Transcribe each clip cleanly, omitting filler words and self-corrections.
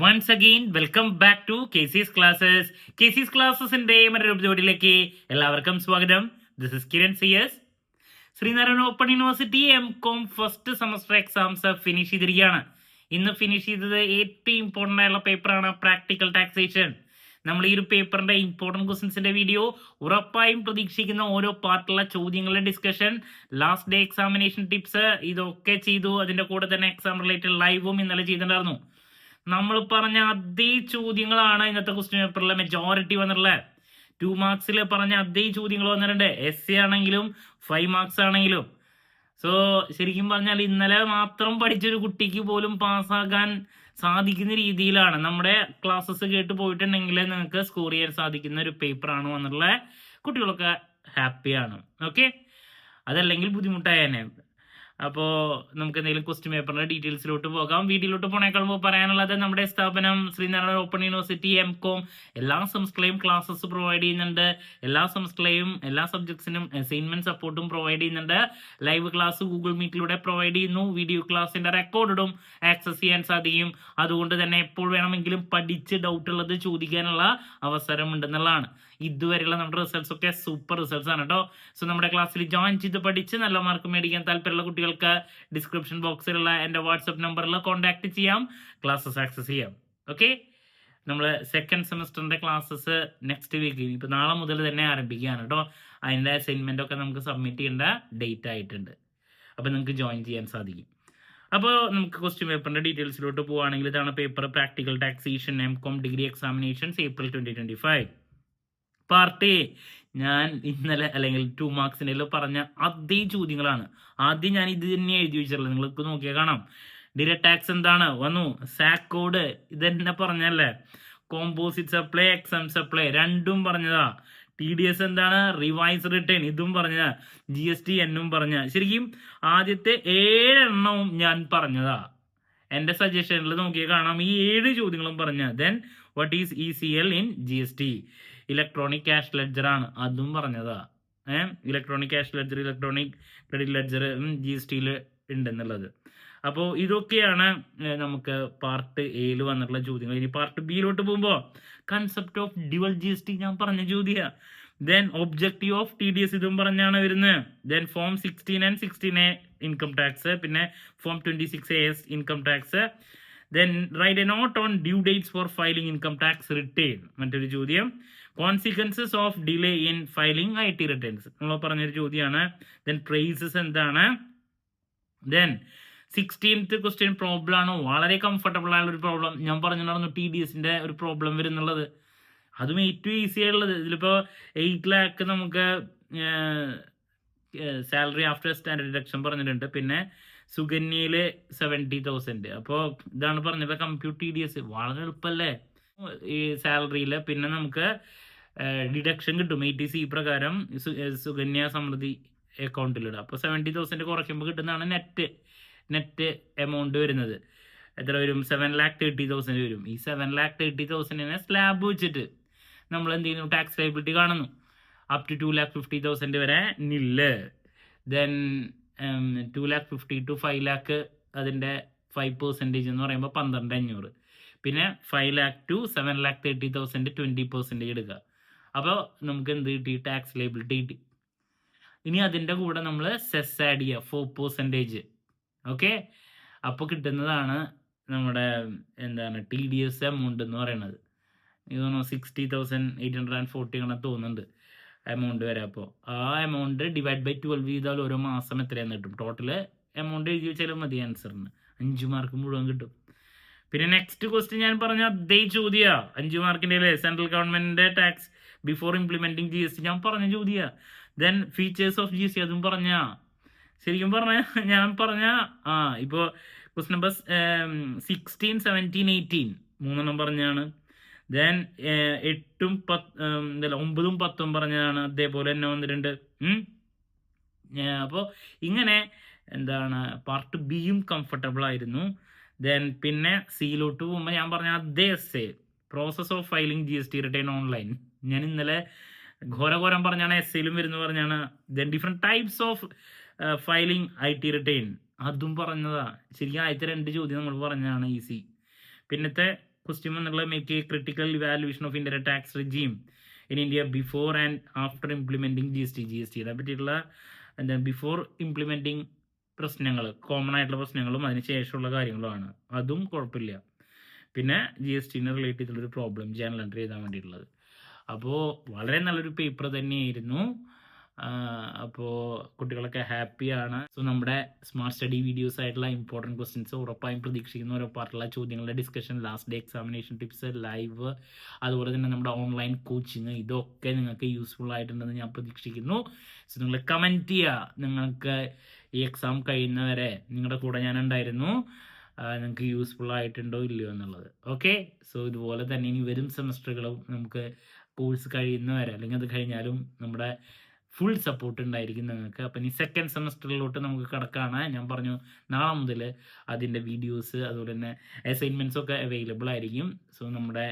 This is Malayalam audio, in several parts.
Once again, welcome back to KC's Classes. KC's Classes-ന്റെ മറ്റൊരു എപ്പിസോഡിലേക്ക് എല്ലാവർക്കും സ്വാഗതം. This is Kiran CS. Sreenarayana open university M.Com first semester exams finish ചെയ്തിരിക്കുകയാണ്. ഇന്ന് ഫിനിഷ് ചെയ്തത് ഏറ്റവും ഇമ്പോർട്ടൻ്റ് ആയുള്ള പേപ്പറാണ് പ്രാക്ടിക്കൽ ടാക്സേഷൻ. നമ്മൾ ഈ ഒരു പേപ്പറിന്റെ ഇമ്പോർട്ടൻറ്റ് ക്വസ്റ്റ്യൻസിന്റെ വീഡിയോ ഉറപ്പായും പ്രതീക്ഷിക്കുന്ന ഓരോ പാർട്ടിലുള്ള ചോദ്യങ്ങളുടെ discussion, last day examination tips ഇതൊക്കെ ചെയ്തു. അതിന്റെ കൂടെ തന്നെ എക്സാം റിലേറ്റഡ് ലൈവും ഇന്നലെ ചെയ്തിട്ടുണ്ടായിരുന്നു. നമ്മൾ പറഞ്ഞ അതേ ചോദ്യങ്ങളാണ് ഇന്നത്തെ ക്വസ്റ്റ്യൻ പേപ്പറിലെ മെജോറിറ്റി വന്നിട്ടുള്ളത്. 2 മാർക്സിൽ പറഞ്ഞ അതേ ചോദ്യങ്ങൾ വന്നിട്ടുണ്ട്. എസ് ആണെങ്കിലും 5 മാർക്സ് ആണെങ്കിലും. സോ ശരിക്കും പറഞ്ഞാൽ ഇന്നലെ മാത്രം പഠിച്ചൊരു കുട്ടിക്ക് പോലും പാസ്സാകാൻ സാധിക്കുന്ന രീതിയിലാണ് നമ്മുടെ ക്ലാസ്സസ് കേട്ട് പോയിട്ടുണ്ടെങ്കിൽ നിങ്ങൾക്ക് സ്കോർ ചെയ്യാൻ സാധിക്കുന്ന ഒരു പേപ്പറാണ് വന്നിട്ടുള്ളത്. കുട്ടികളൊക്കെ ഹാപ്പിയാണ്. ഓക്കെ, അതല്ലെങ്കിൽ ബുദ്ധിമുട്ടായേനെ. അപ്പോൾ നമുക്ക് എന്തെങ്കിലും ക്വസ്റ്റ്യൻ പേപ്പറിന്റെ ഡീറ്റെയിൽസിലോട്ട് പോകാം. വീഡിയോയിലോട്ട് പോണേക്കാൾ മുമ്പ് പറയാനുള്ളത്, നമ്മുടെ സ്ഥാപനം ശ്രീനാരായണ ഓപ്പൺ യൂണിവേഴ്സിറ്റി M.Com എല്ലാ സെമസ്റ്ററിലെയും ക്ലാസ്സസ് പ്രൊവൈഡ് ചെയ്യുന്നുണ്ട്. എല്ലാ സെമസ്റ്ററിലെയും എല്ലാ സബ്ജക്ട്സിനും അസൈൻമെന്റ് സപ്പോർട്ടും പ്രൊവൈഡ് ചെയ്യുന്നുണ്ട്. ലൈവ് ക്ലാസ് ഗൂഗിൾ മീറ്റിലൂടെ പ്രൊവൈഡ് ചെയ്യുന്നു. വീഡിയോ ക്ലാസിന്റെ റെക്കോർഡും ആക്സസ് ചെയ്യാൻ സാധിക്കും. അതുകൊണ്ട് തന്നെ എപ്പോൾ വേണമെങ്കിലും പഠിച്ച് ഡൗട്ട് ഉള്ളത് ചോദിക്കാനുള്ള അവസരം ഉണ്ടെന്നുള്ളതാണ്. ഇതുവരെയുള്ള നമ്മുടെ റിസൾട്ട്സ് ഒക്കെ സൂപ്പർ റിസൾട്ട്സ് ആണ് കേട്ടോ. സോ നമ്മുടെ ക്ലാസ്സിൽ ജോയിൻ ചെയ്ത് പഠിച്ച് നല്ല മാർക്ക് മേടിക്കാൻ താല്പര്യമുള്ള കുട്ടികൾക്ക് ഡിസ്ക്രിപ്ഷൻ ബോക്സിലുള്ള എൻ്റെ വാട്സപ്പ് നമ്പറിൽ കോൺടാക്ട് ചെയ്യാം, ക്ലാസ്സസ് ആക്സസ് ചെയ്യാം. ഓക്കെ, നമ്മൾ സെക്കൻഡ് സെമസ്റ്ററിന്റെ ക്ലാസ്സസ് നെക്സ്റ്റ് വീക്ക്, ഇപ്പൊ നാളെ മുതൽ തന്നെ ആരംഭിക്കുകയാണ് കേട്ടോ. അതിന്റെ അസൈൻമെന്റ് ഒക്കെ നമുക്ക് സബ്മിറ്റ് ചെയ്യേണ്ട ഡേറ്റ് ആയിട്ടുണ്ട്. അപ്പൊ നിങ്ങൾക്ക് ജോയിൻ ചെയ്യാൻ സാധിക്കും. അപ്പോൾ നമുക്ക് ക്വസ്റ്റ്യൻ പേപ്പറിന്റെ ഡീറ്റെയിൽസിലോട്ട് പോവുകയാണെങ്കിൽ, ഇതാണ് paper practical taxation M.Com degree examinations April 2025. Part A. ഞാൻ ഇന്നലെ അല്ലെങ്കിൽ 2 മാർക്സിൻ്റെ പറഞ്ഞ അതേ ചോദ്യങ്ങളാണ്. ആദ്യം ഞാൻ ഇത് തന്നെ എഴുതി വെച്ചിട്ടുള്ളത്, നിങ്ങൾക്ക് നോക്കിയാൽ കാണാം. ഡിറക്റ്റ് ടാക്സ് എന്താണ് വന്നു, സാക് കോഡ് ഇത് തന്നെ പറഞ്ഞല്ലേ. കോമ്പോസിറ്റ് സപ്ലൈ, എക്സം സപ്ലൈ രണ്ടും പറഞ്ഞതാ. TDS എന്താണ്, റിവൈസ് റിട്ടേൺ ഇതും പറഞ്ഞതാ. GST എന്നും പറഞ്ഞ. ശരിക്കും ആദ്യത്തെ 7 എണ്ണവും ഞാൻ പറഞ്ഞതാ. എൻ്റെ സജഷനിൽ നോക്കിയാൽ കാണാം, ഈ 7 ചോദ്യങ്ങളും പറഞ്ഞ. Then what is ECL in GST, electronic cash ledger ആണ്, അതും പറഞ്ഞതാ. Electronic cash ledger, electronic credit ledger GSTയിൽ ഉണ്ടെന്നുള്ളത്. അപ്പോൾ ഇതൊക്കെയാണ് നമുക്ക് പാർട്ട് എയിൽ വന്നിട്ടുള്ള ചോദ്യങ്ങൾ. ഇനി പാർട്ട് ബിയിലോട്ട് പോകുമ്പോൾ, കൺസെപ്റ്റ് ഓഫ് ഡ്യുവൽ GST ഞാൻ പറഞ്ഞ ചോദ്യം. ദെൻ ഒബ്ജക്റ്റീവ് ഓഫ് TDS ഇതും പറഞ്ഞാണ് വരുന്നത്. Then form 16 and 16A income tax, പിന്നെ form 26AS income tax. Then write a note on due dates for filing income tax return മറ്റൊരു ചോദ്യം. Consequences of delay in filing IT returns നമ്മൾ പറഞ്ഞൊരു ചോദ്യമാണ്. ദെൻ പ്രൈസസ് എന്താണ്. ദെൻ 16th ക്വസ്റ്റ്യൻ പ്രോബ്ലം ആണ്, വളരെ കംഫർട്ടബിൾ ആയുള്ള ഒരു പ്രോബ്ലം. ഞാൻ പറഞ്ഞിട്ടുണ്ടായിരുന്നു TDSന്റെ ഒരു പ്രോബ്ലം വരുന്നുള്ളത്. അതും ഏറ്റവും ഈസി ആയിട്ടുള്ളത്. ഇതിലിപ്പോൾ 8 lakh നമുക്ക് സാലറി ആഫ്റ്റർ സ്റ്റാൻഡേർഡ് ഡിഡക്ഷൻ പറഞ്ഞിട്ടുണ്ട്. പിന്നെ സുകന്യയിൽ 70,000. അപ്പോൾ ഇതാണ് പറഞ്ഞത് കമ്പ്യൂട്ട് TDS. വളരെ എളുപ്പമല്ലേ ഈ സാലറിയിൽ. പിന്നെ നമുക്ക് ഡിഡക്ഷൻ കിട്ടും 80C പ്രകാരം സുകന്യ സമൃദ്ധി അക്കൗണ്ടിലിടുക. അപ്പോൾ 70,000 കുറയ്ക്കുമ്പോൾ കിട്ടുന്നതാണ് നെറ്റ് എമൗണ്ട് വരുന്നത്. എത്ര വരും, 7,30,000 വരും. ഈ 7,30,000 സ്ലാബ് വെച്ചിട്ട് നമ്മൾ എന്ത് ചെയ്യുന്നു, ടാക്സ് ലയബിലിറ്റി കാണുന്നു. അപ് ടു 2,50,000 വരെ നില്ല്. ദെൻ 2,50,000 to 5 lakh അതിൻ്റെ 5% എന്ന് പറയുമ്പോൾ 12,500. പിന്നെ 5 lakh to 7,30,000 20% എടുക്കുക. അപ്പോൾ നമുക്ക് എന്ത് കിട്ടി, ടാക്സ് ലയബിലിറ്റി കിട്ടി. ഇനി അതിൻ്റെ കൂടെ നമ്മൾ സെസ് ആഡ് ചെയ്യുക 4%. ഓക്കെ, അപ്പോൾ കിട്ടുന്നതാണ് നമ്മുടെ എന്താണ് TDS എമൗണ്ട് എന്ന് പറയുന്നത്. ഇതൊന്ന് 60,840 അങ്ങനെ തോന്നുന്നുണ്ട് എമൗണ്ട് വരെ. അപ്പോൾ ആ എമൗണ്ട് ഡിവൈഡ് ബൈ 12 ചെയ്താൽ ഓരോ മാസം എത്രയാന്ന് കിട്ടും. ടോട്ടൽ എമൗണ്ട് എഴുതി വെച്ചാലും മതി ആൻസറിന്. 5 മാർക്ക് മുഴുവൻ കിട്ടും. പിന്നെ നെക്സ്റ്റ് ക്വസ്റ്റ്യൻ ഞാൻ പറഞ്ഞ അതേ ചോദ്യ, 5 മാർക്കിൻ്റെ സെൻട്രൽ ഗവൺമെന്റിന്റെ ടാക്സ് ബിഫോർ ഇംപ്ലിമെന്റിങ് GST ഞാൻ പറഞ്ഞ ചോദ്യ. ദെൻ ഫീച്ചേഴ്സ് ഓഫ് GST അതും പറഞ്ഞ. ശരിക്കും ഞാൻ പറഞ്ഞ ഇപ്പോൾ ക്വസ്റ്റ്യൻ നമ്പർ 16, 17, 18 3 പറഞ്ഞാണ്. ദെൻ 8ഉം 9ഉം 10ഉം പറഞ്ഞതാണ്. അതേപോലെ തന്നെ വന്നിട്ടുണ്ട്. അപ്പോൾ ഇങ്ങനെ എന്താണ് പാർട്ട് ബിയും കംഫർട്ടബിൾ ആയിരുന്നു. ദെൻ പിന്നെ സിയിലോട്ട് പോകുമ്പോൾ ഞാൻ പറഞ്ഞ അതേ essay, process of filing GST return online. ഞാൻ ഇന്നലെ ഘോരഘോരം പറഞ്ഞാണ്, എസ്സേയിലും വരുന്നു പറഞ്ഞാണ്. Then different types of filing IT return അതും പറഞ്ഞതാ. ശരിക്കും ആദ്യത്തെ 2 ചോദ്യം നമ്മൾ പറഞ്ഞതാണ് ഈസി. പിന്നത്തെ ക്വസ്റ്റ്യൻ എന്നുള്ള make A critical evaluation of indirect tax regime in India before and after implementing GST പറ്റിയിട്ടുള്ള എന്താ ബിഫോർ ഇംപ്ലിമെൻറ്റിംഗ് പ്രശ്നങ്ങൾ, കോമൺ ആയിട്ടുള്ള പ്രശ്നങ്ങളും അതിന് ശേഷമുള്ള കാര്യങ്ങളുമാണ്. അതും കുഴപ്പമില്ല. പിന്നെ GST റിലേറ്റ് ചെയ്തിട്ടുള്ളൊരു പ്രോബ്ലം ജേണൽ എൻട്രി ചെയ്താൻ വേണ്ടിയിട്ടുള്ളത്. അപ്പോൾ വളരെ നല്ലൊരു പേപ്പർ തന്നെയായിരുന്നു. അപ്പോൾ കുട്ടികളൊക്കെ ഹാപ്പിയാണ്. സോ നമ്മുടെ സ്മാർട്ട് സ്റ്റഡി വീഡിയോസ് ആയിട്ടുള്ള ഇമ്പോർട്ടൻറ്റ് ക്വസ്റ്റ്യൻസ് ഉറപ്പായും പ്രതീക്ഷിക്കുന്ന ഉറപ്പായിട്ടുള്ള ചോദ്യങ്ങളുടെ discussion, last day examination tips, live, അതുപോലെ തന്നെ നമ്മുടെ ഓൺലൈൻ കോച്ചിങ്, ഇതൊക്കെ നിങ്ങൾക്ക് യൂസ്ഫുൾ ആയിട്ടുണ്ടെന്ന് ഞാൻ പ്രതീക്ഷിക്കുന്നു. സോ നിങ്ങൾ കമൻറ്റ് ചെയ്യുക, നിങ്ങൾക്ക് ഈ എക്സാം കഴിയുന്നവരെ നിങ്ങളുടെ കൂടെ ഞാൻ ഉണ്ടായിരുന്നു, നിങ്ങൾക്ക് യൂസ്ഫുൾ ആയിട്ടുണ്ടോ ഇല്ലയോ എന്നുള്ളത്. ഓക്കെ, സോ ഇതുപോലെ തന്നെ ഇനി വരും സെമസ്റ്ററുകളും നമുക്ക് കോഴ്സ് കഴിയുന്നവരെ അല്ലെങ്കിൽ അത് കഴിഞ്ഞാലും നമ്മുടെ ഫുൾ സപ്പോർട്ട് ഉണ്ടായിരിക്കും നിങ്ങൾക്ക്. അപ്പം ഇനി സെക്കൻഡ് സെമസ്റ്ററിലോട്ട് നമുക്ക് കിടക്കാണ്. ഞാൻ പറഞ്ഞു നാളെ മുതൽ അതിൻ്റെ വീഡിയോസ് അതുപോലെ തന്നെ അസൈൻമെൻറ്റ്സ് ഒക്കെ അവൈലബിൾ ആയിരിക്കും. സോ നമ്മുടെ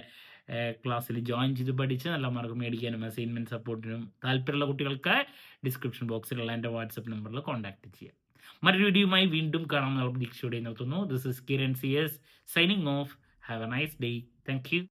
ക്ലാസ്സിൽ ജോയിൻ ചെയ്ത് പഠിച്ച് നല്ല മാർക്ക് മേടിക്കാനും അസൈൻമെൻറ്റ് സപ്പോർട്ടിനും താല്പര്യമുള്ള കുട്ടികൾക്ക് ഡിസ്ക്രിപ്ഷൻ ബോക്സിലുള്ള എൻ്റെ വാട്സപ്പ് നമ്പറിൽ കോൺടാക്ട് ചെയ്യാം. മറ്റൊരു വീഡിയോയുമായി വീണ്ടും കാണാം എന്നുള്ള പ്രതീക്ഷയോടെ നിർത്തുന്നു. This is Kiran CS signing off. Have a nice day. Thank U.